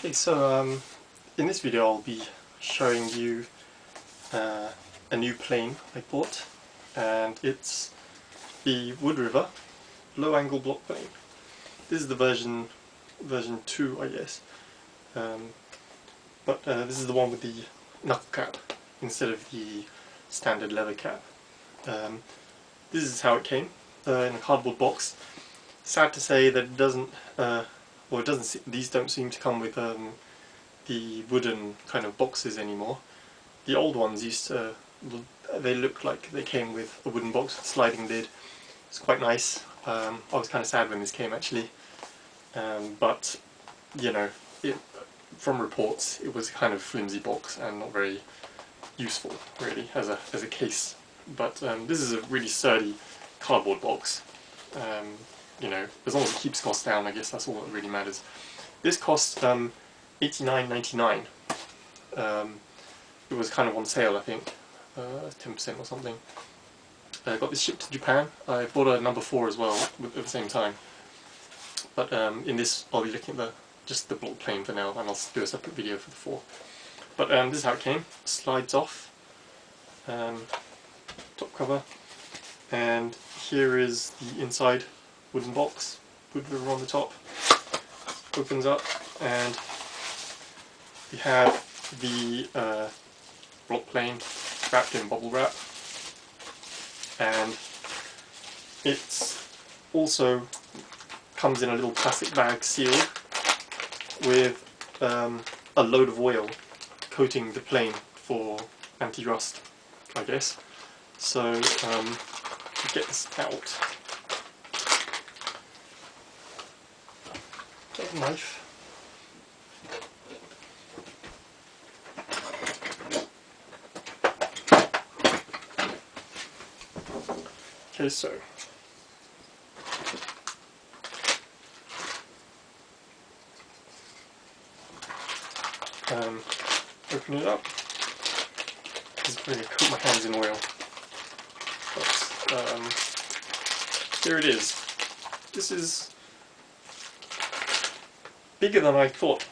Okay, so in this video I'll be showing you a new plane I bought, and it's the Wood River low angle block plane. This is the version 2, I guess, but this is the one with the knuckle cap instead of the standard leather cap. This is how it came in a cardboard box. Sad to say that it doesn't. These don't seem to come with the wooden kind of boxes anymore. The old ones used to, they looked like they came with a wooden box with a sliding lid. It's quite nice. I was kind of sad when this came actually, but you know, from reports it was a kind of flimsy box and not very useful really as a case. But this is a really sturdy cardboard box. You know, as long as it keeps costs down, I guess that's all that really matters. This cost $89.99. It was kind of on sale, I think, 10% or something. I got this shipped to Japan. I bought a number 4 as well at the same time. But in this, I'll be looking at just the block plane for now, and I'll do a separate video for the 4. But this is how it came. Slides off. Top cover. And here is the inside wooden box, Wood River on the top. Opens up, and we have the block plane wrapped in bubble wrap, and it's also comes in a little plastic bag sealed with a load of oil coating the plane for anti-rust, I guess. So to get this out, get a knife. Okay, so open it up. Just really coat my hands in oil. But here it is. This is bigger than I thought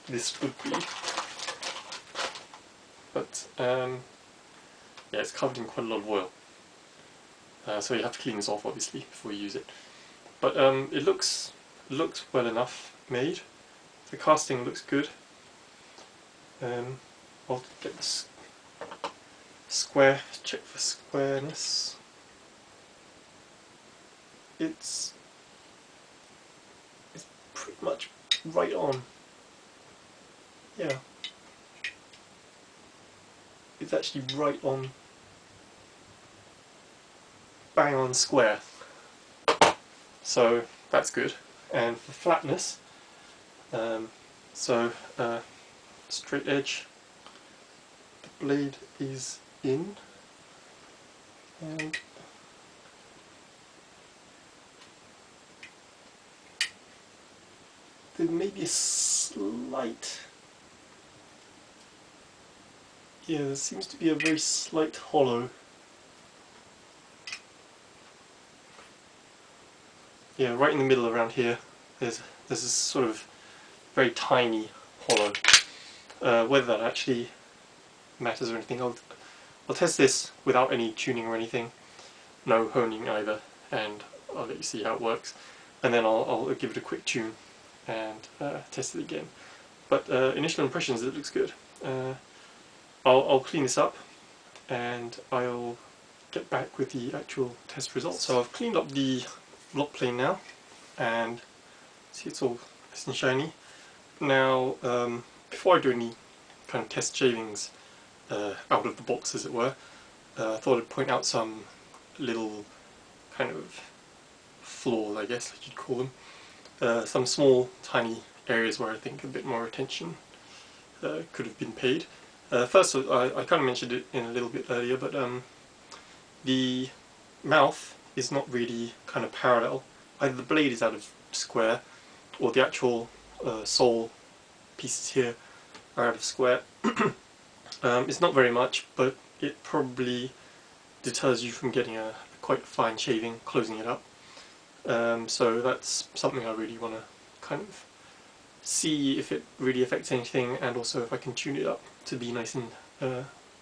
this would be, but yeah, it's covered in quite a lot of oil, so you have to clean this off obviously before you use it. But it looks well enough made. The casting looks good. I'll get this square, check for squareness. It's pretty much right on. Yeah. It's actually right on, bang on square. So that's good. And for flatness, straight edge, the blade is in, and there may be a slight, yeah, there seems to be a very slight hollow. Yeah, right in the middle around here, there's this sort of very tiny hollow. Whether that actually matters or anything, I'll test this without any tuning or anything, no honing either, and I'll let you see how it works, and then I'll give it a quick tune and test it again. But initial impressions, it looks good. I'll clean this up and I'll get back with the actual test results. So I've cleaned up the block plane now, and see it's all nice and shiny. Now before I do any kind of test shavings out of the box, as it were, I thought I'd point out some little kind of flaws, I guess like you'd call them. Some small tiny areas where I think a bit more attention could have been paid. First, I kind of mentioned it in a little bit earlier, but the mouth is not really kind of parallel. Either the blade is out of square, or the actual sole pieces here are out of square. It's not very much, but it probably deters you from getting a quite fine shaving, closing it up. So that's something I really want to kind of see if it really affects anything, and also if I can tune it up to be nice and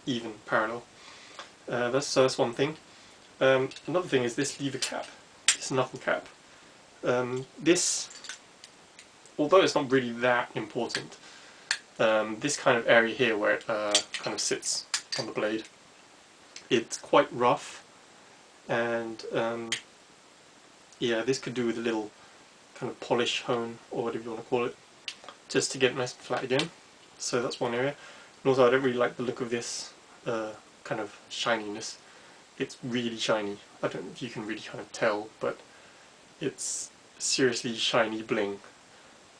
even, parallel. That's one thing. Another thing is this lever cap, this knuckle cap. This, although it's not really that important, this kind of area here where it kind of sits on the blade, it's quite rough, and yeah, this could do with a little kind of polish hone, or whatever you want to call it, just to get it nice and flat again. So that's one area. And also I don't really like the look of this kind of shininess. It's really shiny. I don't know if you can really kind of tell, but it's seriously shiny bling.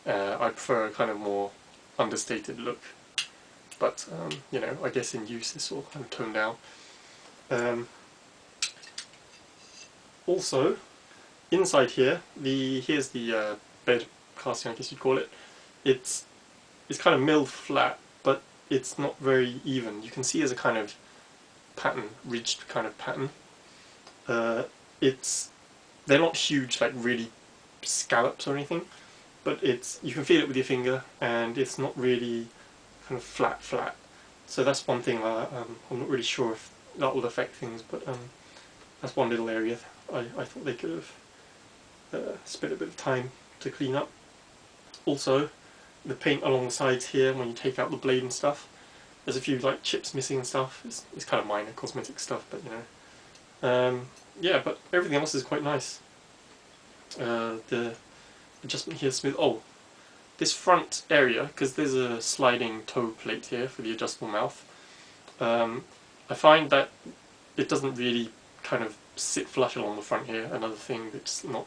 I prefer a kind of more understated look, but you know, I guess in use this will kind of tone down. Also, inside here, here's the bed casting, I guess you'd call it. It's kind of milled flat, but it's not very even. You can see there's a kind of pattern, ridged kind of pattern. They're not huge, like really scallops or anything, but you can feel it with your finger, and it's not really kind of flat. So that's one thing. I'm not really sure if that will affect things, but that's one little area I thought they could have spent a bit of time to clean up. Also, the paint along the sides here, when you take out the blade and stuff, there's a few like chips missing and stuff. It's kind of minor cosmetic stuff, but you know. Yeah, but everything else is quite nice. The adjustment here is smooth. Oh, this front area, because there's a sliding toe plate here for the adjustable mouth, I find that it doesn't really kind of sit flush along the front here. Another thing that's not,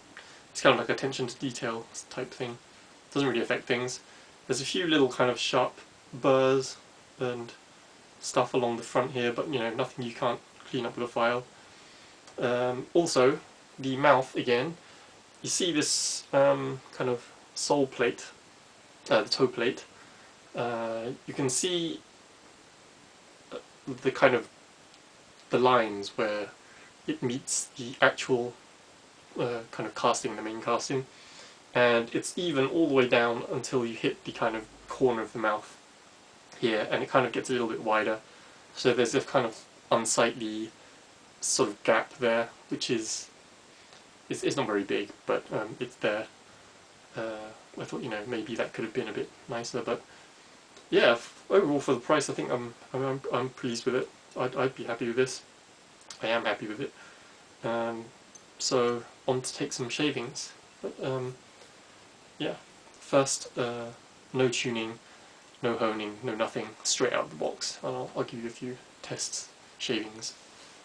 it's kind of like attention to detail type thing. Doesn't really affect things. There's a few little kind of sharp burrs and stuff along the front here, but you know, nothing you can't clean up with a file. Also, the mouth again, you see this kind of sole plate, the toe plate. You can see the kind of the lines where it meets the actual kind of casting, the main casting, and it's even all the way down until you hit the kind of corner of the mouth here, and it kind of gets a little bit wider. So there's this kind of unsightly sort of gap there, which is it's not very big, but it's there. I thought, you know, maybe that could have been a bit nicer, but yeah, overall for the price, I think I'm pleased with it. I'd be happy with this. I am happy with it. So on to take some shavings. But yeah, first, no tuning, no honing, no nothing, straight out of the box. And I'll give you a few test shavings.